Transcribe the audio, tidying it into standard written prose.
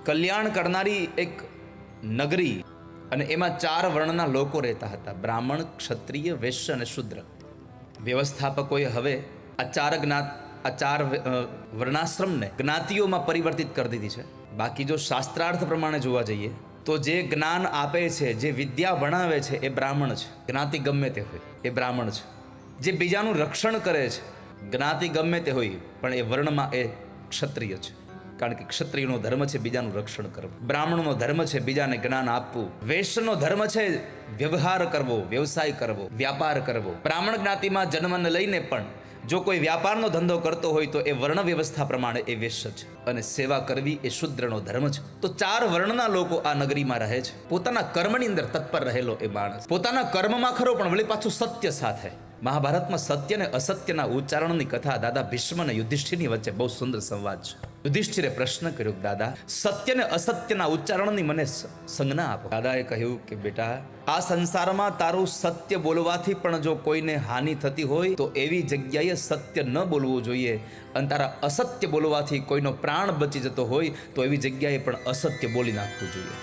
કલ્યાણ કરનારી એક નગરી અને એમાં 4 વર્ણના લોકો રહેતા હતા, બ્રાહ્મણ, ક્ષત્રિય, વૈશ્ય અને શુદ્ર. વ્યવસ્થાપકોએ હવે આ 4 વર્ણાશ્રમને જ્ઞાતિઓમાં પરિવર્તિત કરી દીધી છે. બાકી જો શાસ્ત્રાર્થ પ્રમાણે જોવા જઈએ તો જે જ્ઞાન આપે છે, જે વિદ્યા ભણાવે છે એ બ્રાહ્મણ છે. જ્ઞાતિ ગમે તે હોય એ બ્રાહ્મણ છે. જે બીજાનું રક્ષણ કરે છે, જ્ઞાતિ ગમે તે હોય પણ એ વર્ણમાં એ ક્ષત્રિય છે. કારણ કે ક્ષત્રિયનો ધર્મ છે બીજાનું રક્ષણ કરવું, બ્રાહ્મણનો ધર્મ છે બીજાને જ્ઞાન આપવું, વૈશ્યનો ધર્મ છે વ્યવહાર કરવો, વ્યવસાય કરવો, વ્યાપાર કરવો. બ્રાહ્મણ જ્ઞાતિમાં જન્મને લઈને પણ જો કોઈ વ્યાપારનો ધંધો કરતો હોય તો એ વર્ણ વ્યવસ્થા પ્રમાણે એ વૈશ્ય છે અને સેવા કરવી એ શૂદ્રનો ધર્મ છે. તો 4 વર્ણના લોકો આ નગરીમાં રહે છે. પોતાના કર્મની અંદર તત્પર રહેલો એ માણસ પોતાના કર્મમાં ખરો પણ વળી પાછું સત્ય સાથે. મહાભારતમાં સત્ય અને અસત્યના ઉચ્ચારણની કથા દાદા ભીષ્મ અને યુધિષ્ઠિરની વચ્ચે બહુ સુંદર સંવાદ છે. યુધિષ્ઠિરે પ્રશ્ન કર્યો, દાદા સત્ય અને અસત્યના ઉચ્ચારણની મને સંજ્ઞા આપો. દાદાએ કહ્યું કે બેટા, આ સંસારમાં તારું સત્ય બોલવાથી પણ જો કોઈને હાનિ થતી હોય તો એવી જગ્યાએ સત્ય ન બોલવું જોઈએ, અને તારા અસત્ય બોલવાથી કોઈનો પ્રાણ બચી જતો હોય તો એવી જગ્યાએ પણ અસત્ય બોલી નાખવું જોઈએ.